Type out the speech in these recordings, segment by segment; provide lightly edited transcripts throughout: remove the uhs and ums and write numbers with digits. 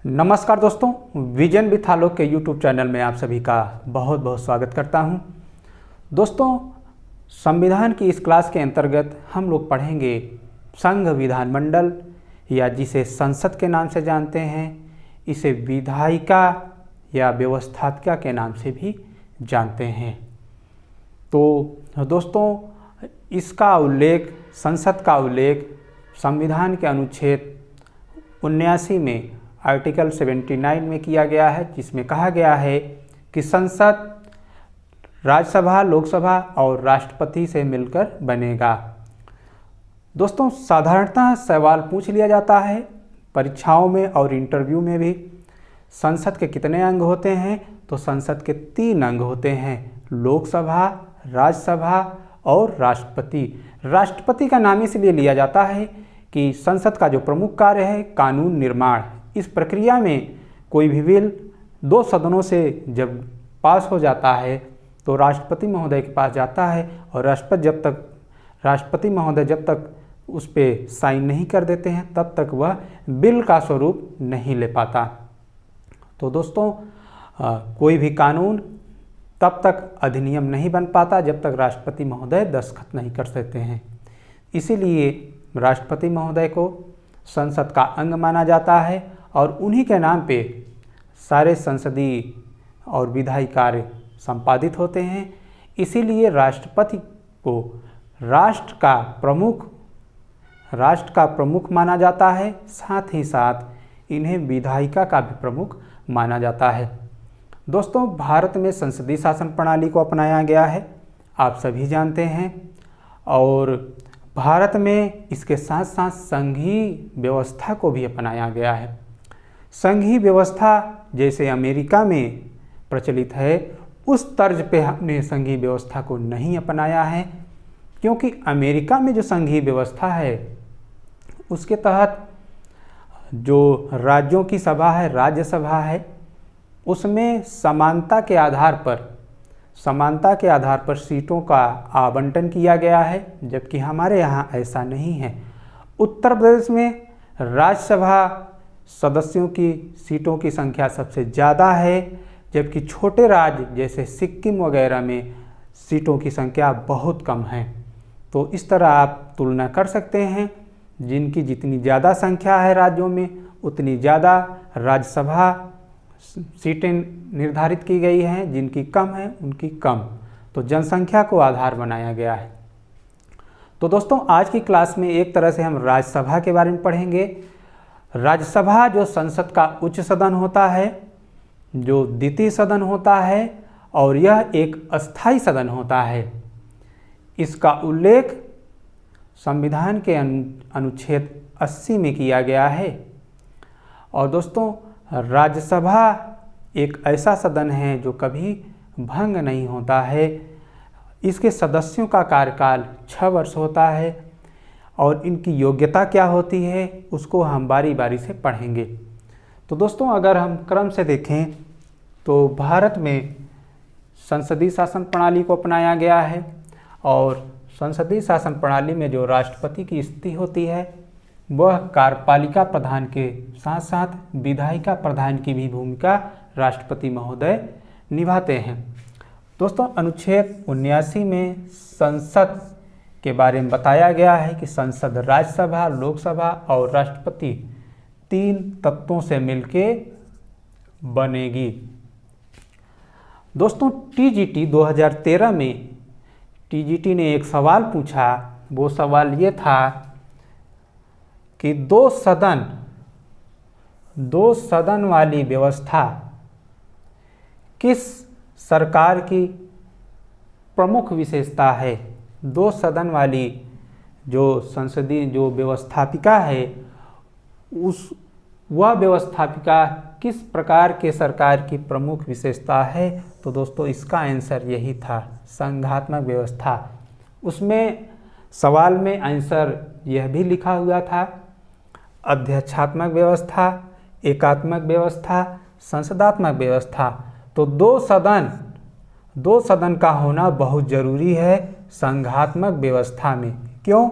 नमस्कार दोस्तों, vision with आलोक के यूट्यूब चैनल में आप सभी का बहुत बहुत स्वागत करता हूं। दोस्तों, संविधान की इस क्लास के अंतर्गत हम लोग पढ़ेंगे संघ विधानमंडल या जिसे संसद के नाम से जानते हैं, इसे विधायिका या व्यवस्थापिका के नाम से भी जानते हैं। तो दोस्तों, इसका उल्लेख, संसद का उल्लेख संविधान के अनुच्छेद 79 में आर्टिकल 79 में किया गया है, जिसमें कहा गया है कि संसद राज्यसभा, लोकसभा और राष्ट्रपति से मिलकर बनेगा। दोस्तों, साधारणतः सवाल पूछ लिया जाता है परीक्षाओं में और इंटरव्यू में भी, संसद के कितने अंग होते हैं? तो संसद के 3 अंग होते हैं, लोकसभा, राज्यसभा और राष्ट्रपति। राष्ट्रपति का नाम इसलिए लिया जाता है कि संसद का जो प्रमुख कार्य है कानून निर्माण। इस प्रक्रिया में कोई भी बिल 2 सदनों से जब पास हो जाता है तो राष्ट्रपति महोदय के पास जाता है, और राष्ट्रपति महोदय जब तक उस पर साइन नहीं कर देते हैं तब तक वह बिल का स्वरूप नहीं ले पाता। तो दोस्तों, कोई भी कानून तब तक अधिनियम नहीं बन पाता जब तक राष्ट्रपति महोदय दस्तखत नहीं कर देते हैं। इसीलिए राष्ट्रपति महोदय को संसद का अंग माना जाता है और उन्हीं के नाम पे सारे संसदीय और विधायी कार्य संपादित होते हैं। इसीलिए राष्ट्रपति को राष्ट्र का प्रमुख माना जाता है, साथ ही साथ इन्हें विधायिका का भी प्रमुख माना जाता है। दोस्तों, भारत में संसदीय शासन प्रणाली को अपनाया गया है, आप सभी जानते हैं, और भारत में इसके साथ साथ संघीय व्यवस्था को भी अपनाया गया है। संघीय व्यवस्था जैसे अमेरिका में प्रचलित है, उस तर्ज पे हमने संघीय व्यवस्था को नहीं अपनाया है, क्योंकि अमेरिका में जो संघीय व्यवस्था है उसके तहत जो राज्यों की सभा है, राज्यसभा है, उसमें समानता के आधार पर सीटों का आवंटन किया गया है, जबकि हमारे यहाँ ऐसा नहीं है। उत्तर प्रदेश में राज्यसभा सदस्यों की सीटों की संख्या सबसे ज़्यादा है, जबकि छोटे राज्य जैसे सिक्किम वगैरह में सीटों की संख्या बहुत कम है। तो इस तरह आप तुलना कर सकते हैं, जिनकी जितनी ज़्यादा संख्या है राज्यों में उतनी ज़्यादा राज्यसभा सीटें निर्धारित की गई हैं, जिनकी कम है उनकी कम। तो जनसंख्या को आधार बनाया गया है। तो दोस्तों, आज की क्लास में एक तरह से हम राज्यसभा के बारे में पढ़ेंगे। राज्यसभा जो संसद का उच्च सदन होता है, जो द्वितीय सदन होता है, और यह एक अस्थायी सदन होता है। इसका उल्लेख संविधान के अनुच्छेद 80 में किया गया है। और दोस्तों, राज्यसभा एक ऐसा सदन है जो कभी भंग नहीं होता है। इसके सदस्यों का कार्यकाल 6 वर्ष होता है, और इनकी योग्यता क्या होती है उसको हम बारी बारी से पढ़ेंगे। तो दोस्तों, अगर हम क्रम से देखें तो भारत में संसदीय शासन प्रणाली को अपनाया गया है, और संसदीय शासन प्रणाली में जो राष्ट्रपति की स्थिति होती है वह कार्यपालिका प्रधान के साथ साथ विधायिका प्रधान की भी भूमिका राष्ट्रपति महोदय निभाते हैं। दोस्तों, अनुच्छेद 79 में संसद के बारे में बताया गया है कि संसद राज्यसभा, लोकसभा और राष्ट्रपति 3 तत्वों से मिलके बनेगी। दोस्तों, टीजीटी 2013 में टीजीटी ने एक सवाल पूछा। वो सवाल ये था कि दो सदन वाली व्यवस्था किस सरकार की प्रमुख विशेषता है? 2 सदन वाली जो संसदीय जो व्यवस्थापिका है, वह व्यवस्थापिका किस प्रकार के सरकार की प्रमुख विशेषता है? तो दोस्तों, इसका आंसर यही था, संघात्मक व्यवस्था। उसमें सवाल में आंसर यह भी लिखा हुआ था, अध्यक्षात्मक व्यवस्था, एकात्मक व्यवस्था, संसदात्मक व्यवस्था। तो 2 सदन का होना बहुत ज़रूरी है संघात्मक व्यवस्था में। क्यों?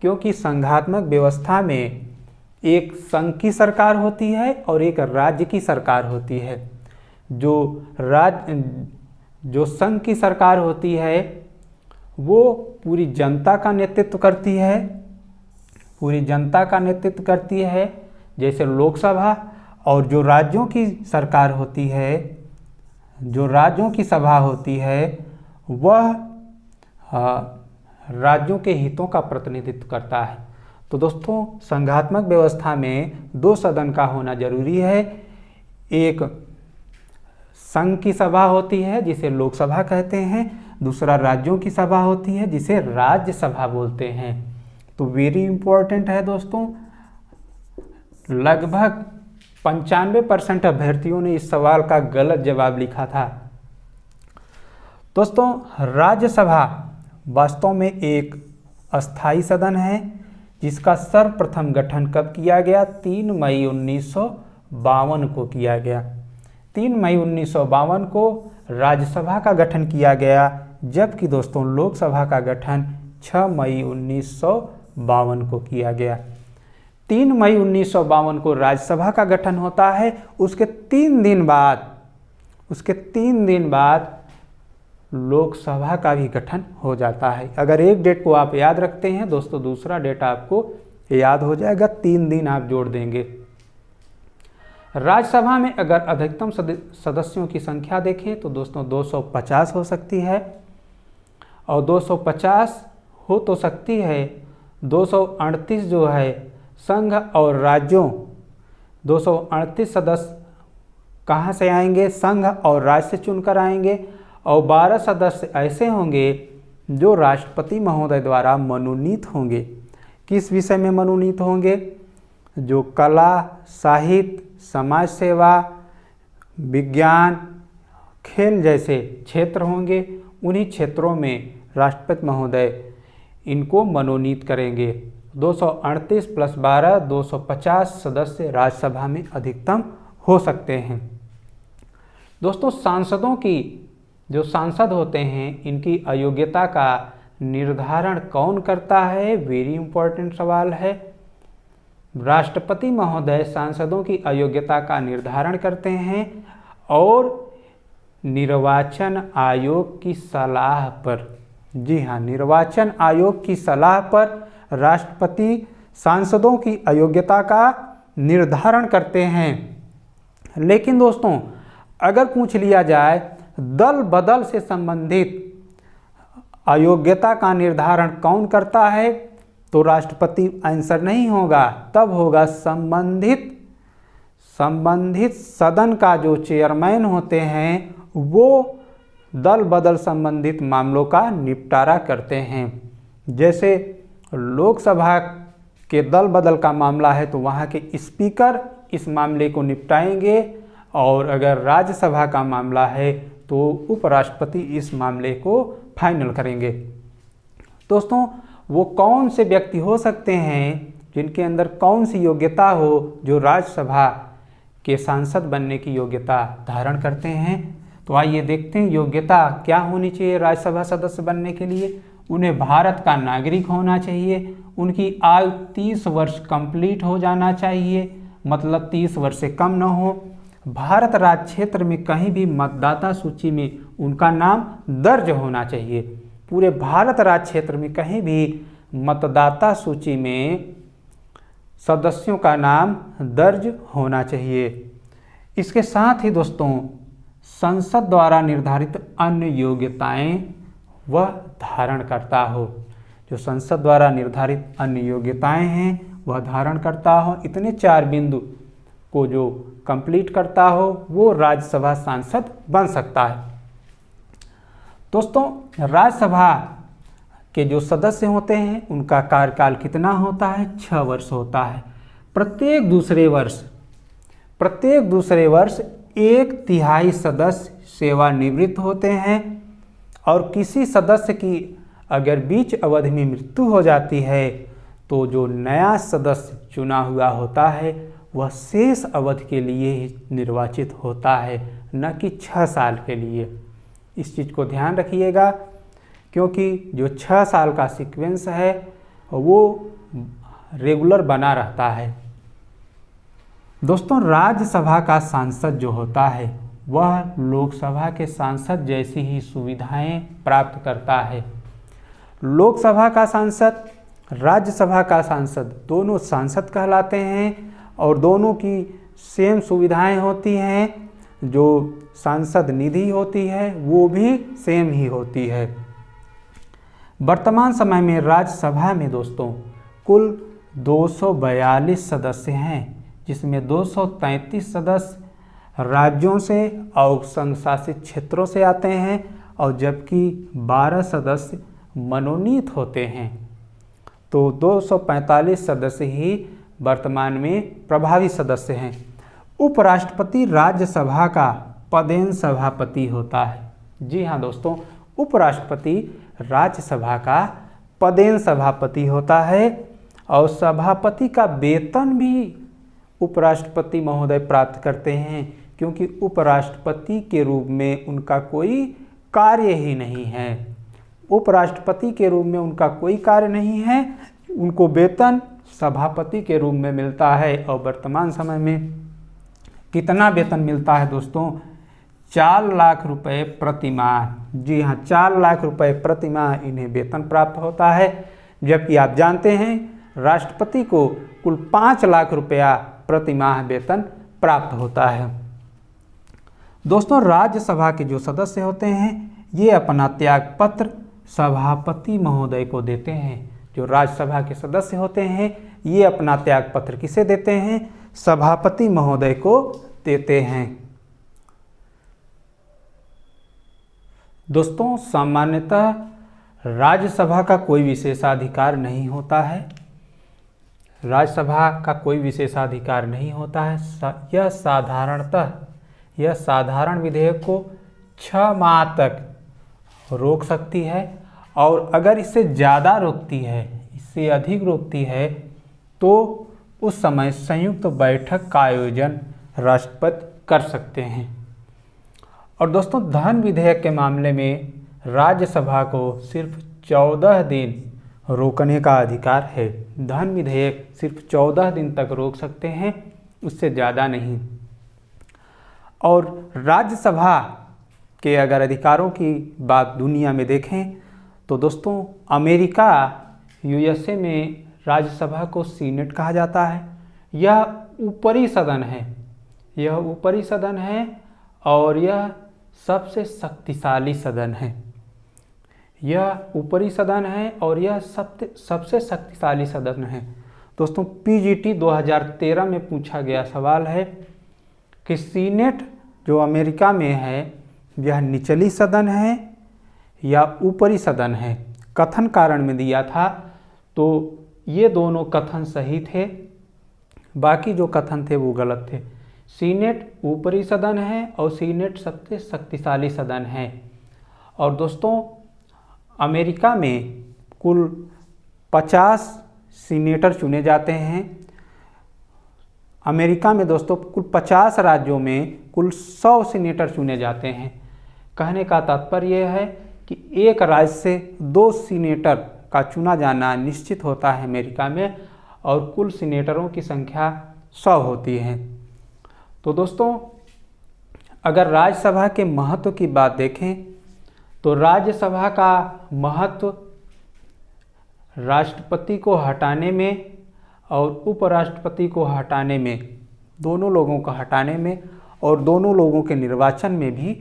क्योंकि संघात्मक व्यवस्था में एक संघ की सरकार होती है और एक राज्य की सरकार होती है। जो संघ की सरकार होती है वो पूरी जनता का नेतृत्व करती है, पूरी जनता का नेतृत्व करती है जैसे लोकसभा। और जो राज्यों की सरकार होती है, जो राज्यों की सभा होती है, वह राज्यों के हितों का प्रतिनिधित्व करता है। तो दोस्तों, संघात्मक व्यवस्था में 2 सदन का होना जरूरी है। एक संघ की सभा होती है जिसे लोकसभा कहते हैं, दूसरा राज्यों की सभा होती है जिसे राज्यसभा बोलते हैं। तो वेरी इंपॉर्टेंट है दोस्तों। लगभग 95% अभ्यर्थियों ने इस सवाल का गलत जवाब लिखा था। दोस्तों, राज्यसभा वास्तव में एक अस्थाई सदन है जिसका सर्वप्रथम गठन कब किया गया? 3 मई 1952 को किया गया। 3 मई 1952 को राज्यसभा का गठन किया गया, जबकि दोस्तों लोकसभा का गठन 6 मई 1952 को किया गया। 3 मई 1952 को राज्यसभा का गठन होता है। उसके 3 दिन बाद लोकसभा का भी गठन हो जाता है। अगर एक डेट को आप याद रखते हैं दोस्तों, दूसरा डेट आपको याद हो जाएगा, 3 दिन आप जोड़ देंगे। राज्यसभा में अगर अधिकतम सदस्यों की संख्या देखें तो दोस्तों 250 हो सकती है, और 250 हो तो सकती है, 238 जो है संघ और राज्यों, 238 सदस्य कहाँ से आएंगे? संघ और राज्य से चुनकर आएंगे, और 12 सदस्य ऐसे होंगे जो राष्ट्रपति महोदय द्वारा मनोनीत होंगे। किस विषय में मनोनीत होंगे? जो कला, साहित्य, समाज सेवा, विज्ञान, खेल जैसे क्षेत्र होंगे, उन्हीं क्षेत्रों में राष्ट्रपति महोदय इनको मनोनीत करेंगे। 238 + 12 250 सदस्य राज्यसभा में अधिकतम हो सकते हैं। दोस्तों, जो सांसद होते हैं, इनकी अयोग्यता का निर्धारण कौन करता है? वेरी इंपॉर्टेंट सवाल है। राष्ट्रपति महोदय सांसदों की अयोग्यता का निर्धारण करते हैं और निर्वाचन आयोग की सलाह पर, जी हाँ, निर्वाचन आयोग की सलाह पर राष्ट्रपति सांसदों की अयोग्यता का निर्धारण करते हैं। लेकिन दोस्तों, अगर पूछ लिया जाए दल बदल से संबंधित अयोग्यता का निर्धारण कौन करता है, तो राष्ट्रपति आंसर नहीं होगा, तब होगा संबंधित सदन का जो चेयरमैन होते हैं वो दल बदल संबंधित मामलों का निपटारा करते हैं। जैसे लोकसभा के दल बदल का मामला है तो वहाँ के स्पीकर इस मामले को निपटाएंगे, और अगर राज्यसभा का मामला है तो उपराष्ट्रपति इस मामले को फाइनल करेंगे। दोस्तों, वो कौन से व्यक्ति हो सकते हैं जिनके अंदर कौन सी योग्यता हो जो राज्यसभा के सांसद बनने की योग्यता धारण करते हैं? तो आइए देखते हैं योग्यता क्या होनी चाहिए राज्यसभा सदस्य बनने के लिए। उन्हें भारत का नागरिक होना चाहिए, उनकी आयु 30 वर्ष कंप्लीट हो जाना चाहिए, मतलब 30 वर्ष से कम न हो। भारत राज्य क्षेत्र में कहीं भी मतदाता सूची में उनका नाम दर्ज होना चाहिए। पूरे भारत राज्य क्षेत्र में कहीं भी मतदाता सूची में सदस्यों का नाम दर्ज होना चाहिए। इसके साथ ही दोस्तों, संसद द्वारा निर्धारित अन्य योग्यताएं वह धारण करता हो। जो संसद द्वारा निर्धारित अन्य योग्यताएं हैं वह धारण करता हो। इतने 4 बिंदु को जो कंप्लीट करता हो वो राज्यसभा सांसद बन सकता है। दोस्तों, राज्यसभा के जो सदस्य होते हैं उनका कार्यकाल कितना होता है? 6 वर्ष होता है। प्रत्येक दूसरे वर्ष 1/3 सदस्य सेवानिवृत्त होते हैं, और किसी सदस्य की अगर बीच अवधि में मृत्यु हो जाती है तो जो नया सदस्य चुना हुआ होता है वह शेष अवधि के लिए ही निर्वाचित होता है, न कि 6 साल के लिए। इस चीज़ को ध्यान रखिएगा, क्योंकि जो 6 साल का सीक्वेंस है वो रेगुलर बना रहता है। दोस्तों, राज्यसभा का सांसद जो होता है वह लोकसभा के सांसद जैसी ही सुविधाएं प्राप्त करता है। लोकसभा का सांसद, राज्यसभा का सांसद दोनों सांसद कहलाते हैं और दोनों की सेम सुविधाएं होती हैं। जो सांसद निधि होती है वो भी सेम ही होती है। वर्तमान समय में राज्यसभा में दोस्तों कुल 242 सदस्य हैं, जिसमें 233 सदस्य राज्यों से और संघ शासित क्षेत्रों से आते हैं और जबकि 12 सदस्य मनोनीत होते हैं। तो 245 सदस्य ही वर्तमान में प्रभावी सदस्य हैं। उपराष्ट्रपति राज्यसभा का पदेन सभापति होता है। जी हाँ दोस्तों, उपराष्ट्रपति राज्यसभा का पदेन सभापति होता है और सभापति का वेतन भी उपराष्ट्रपति महोदय प्राप्त करते हैं, क्योंकि उपराष्ट्रपति के रूप में उनका कोई कार्य ही नहीं है। उपराष्ट्रपति के रूप में उनका कोई कार्य नहीं है, उनको वेतन सभापति के रूप में मिलता है। और वर्तमान समय में कितना वेतन मिलता है दोस्तों? 4 लाख रुपए प्रति माह। जी हाँ, 4 लाख रुपए प्रति माह इन्हें वेतन प्राप्त होता है, जबकि आप जानते हैं राष्ट्रपति को कुल 5 लाख रुपया प्रति माह वेतन प्राप्त होता है। दोस्तों, राज्यसभा के जो सदस्य होते हैं ये अपना त्याग पत्र सभापति महोदय को देते हैं। जो राज्यसभा के सदस्य होते हैं ये अपना त्याग पत्र किसे देते हैं? सभापति महोदय को देते हैं। दोस्तों, सामान्यतः राज्यसभा का कोई विशेषाधिकार नहीं होता है। राज्यसभा का कोई विशेषाधिकार नहीं होता है। यह साधारण विधेयक को 6 माह तक रोक सकती है और अगर इससे ज़्यादा रोकती है, इससे अधिक रोकती है, तो उस समय संयुक्त बैठक का आयोजन राष्ट्रपति कर सकते हैं। और दोस्तों, धन विधेयक के मामले में राज्यसभा को सिर्फ 14 दिन रोकने का अधिकार है। धन विधेयक सिर्फ 14 दिन तक रोक सकते हैं, उससे ज़्यादा नहीं। और राज्यसभा के अगर अधिकारों की बात दुनिया में देखें तो दोस्तों, अमेरिका यूएसए में राज्यसभा को सीनेट कहा जाता है। यह ऊपरी सदन है, यह ऊपरी सदन है और यह सबसे शक्तिशाली सदन है। यह ऊपरी सदन है और यह सबसे शक्तिशाली सदन है। दोस्तों, पीजीटी 2013 में पूछा गया सवाल है कि सीनेट जो अमेरिका में है यह निचली सदन है या ऊपरी सदन है। कथन कारण में दिया था, तो ये दोनों कथन सही थे, बाकी जो कथन थे वो गलत थे। सीनेट ऊपरी सदन है और सीनेट सबसे शक्तिशाली सदन है। और दोस्तों, अमेरिका में कुल 50 सीनेटर चुने जाते हैं। अमेरिका में दोस्तों कुल 50 राज्यों में कुल 100 सीनेटर चुने जाते हैं। कहने का तात्पर्य यह है कि एक राज्य से 2 सीनेटर का चुना जाना निश्चित होता है अमेरिका में, और कुल सीनेटरों की संख्या 100 होती है। तो दोस्तों, अगर राज्यसभा के महत्व की बात देखें तो राज्यसभा का महत्व राष्ट्रपति को हटाने में और उपराष्ट्रपति को हटाने में, दोनों लोगों को हटाने में और दोनों लोगों के निर्वाचन में भी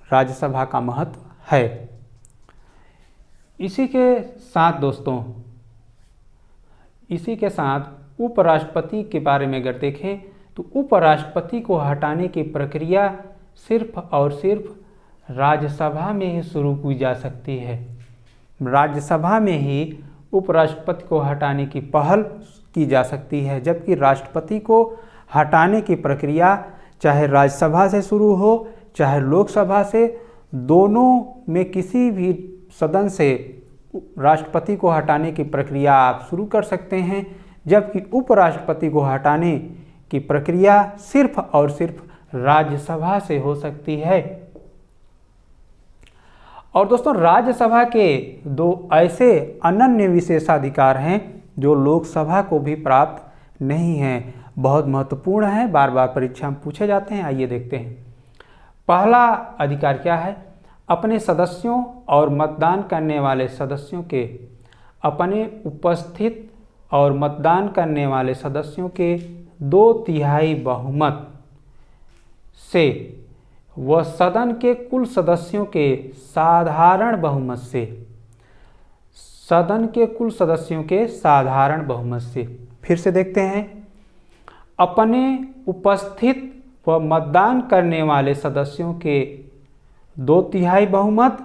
राज्यसभा का महत्व है। इसी के साथ दोस्तों, इसी के साथ उपराष्ट्रपति के बारे में अगर देखें तो उपराष्ट्रपति को हटाने की प्रक्रिया सिर्फ और सिर्फ राज्यसभा में ही शुरू की जा सकती है। राज्यसभा में ही उपराष्ट्रपति को हटाने की पहल की जा सकती है, जबकि राष्ट्रपति को हटाने की प्रक्रिया चाहे राज्यसभा से शुरू हो चाहे लोकसभा से, दोनों में किसी भी सदन से राष्ट्रपति को हटाने की प्रक्रिया आप शुरू कर सकते हैं, जबकि उपराष्ट्रपति को हटाने की प्रक्रिया सिर्फ और सिर्फ राज्यसभा से हो सकती है। और दोस्तों, राज्यसभा के 2 ऐसे अनन्य विशेषाधिकार हैं जो लोकसभा को भी प्राप्त नहीं हैं, बहुत महत्वपूर्ण है, बार बार परीक्षा में पूछे जाते हैं। आइए देखते हैं। पहला अधिकार क्या है? अपने सदस्यों और मतदान करने वाले सदस्यों के अपने उपस्थित और मतदान करने वाले सदस्यों के 2/3 बहुमत से व सदन के कुल सदस्यों के साधारण बहुमत से, सदन के कुल सदस्यों के साधारण बहुमत से। फिर से देखते हैं। अपने उपस्थित व मतदान करने वाले सदस्यों के 2/3 बहुमत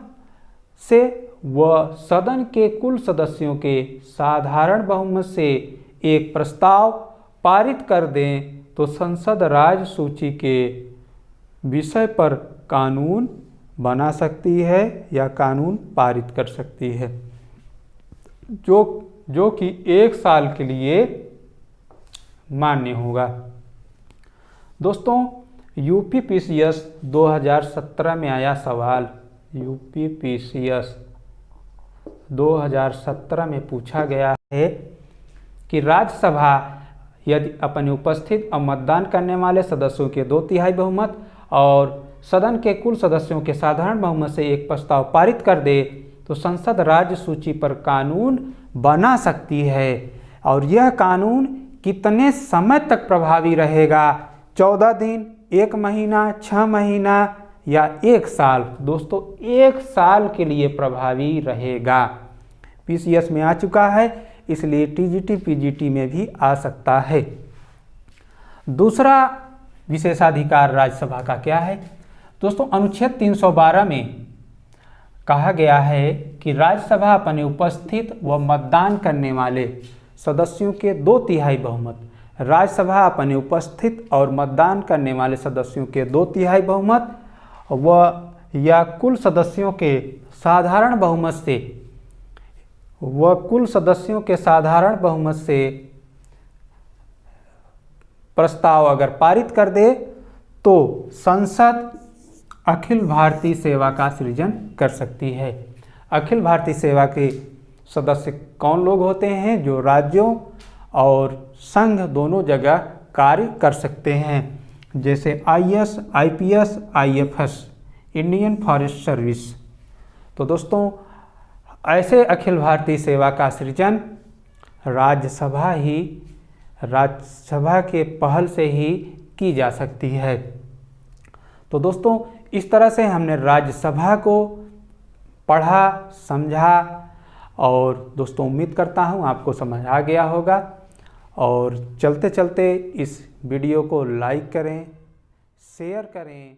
से व सदन के कुल सदस्यों के साधारण बहुमत से एक प्रस्ताव पारित कर दें तो संसद राज्य सूची के विषय पर कानून बना सकती है या कानून पारित कर सकती है, जो कि 1 साल के लिए मान्य होगा। दोस्तों, यूपीपीसीएस 2017 में आया सवाल, यूपीपीसीएस 2017 में पूछा गया है कि राज्यसभा यदि अपने उपस्थित और मतदान करने वाले सदस्यों के 2/3 बहुमत और सदन के कुल सदस्यों के साधारण बहुमत से एक प्रस्ताव पारित कर दे तो संसद राज्य सूची पर कानून बना सकती है। और यह कानून कितने समय तक प्रभावी रहेगा? 14 दिन, 1 महीना, 6 महीना या 1 साल? दोस्तों, 1 साल के लिए प्रभावी रहेगा। पीसीएस में आ चुका है, इसलिए टीजीटी पीजीटी में भी आ सकता है। दूसरा विशेषाधिकार राज्यसभा का क्या है? दोस्तों, अनुच्छेद 312 में कहा गया है कि राज्यसभा अपने उपस्थित व मतदान करने वाले सदस्यों के 2/3 बहुमत, राज्यसभा अपने उपस्थित और मतदान करने वाले सदस्यों के 2/3 बहुमत व या कुल सदस्यों के साधारण बहुमत से प्रस्ताव अगर पारित कर दे तो संसद अखिल भारतीय सेवा का सृजन कर सकती है। अखिल भारतीय सेवा के सदस्य कौन लोग होते हैं? जो राज्यों और संघ दोनों जगह कार्य कर सकते हैं, जैसे IAS, IPS, IFS, Indian forest service. तो दोस्तों, ऐसे अखिल भारतीय सेवा का सृजन राज्यसभा के पहल से ही की जा सकती है। तो दोस्तों, इस तरह से हमने राज्यसभा को पढ़ा, समझा और दोस्तों उम्मीद करता हूँ आपको समझ आ गया होगा। और चलते चलते इस वीडियो को लाइक करें, शेयर करें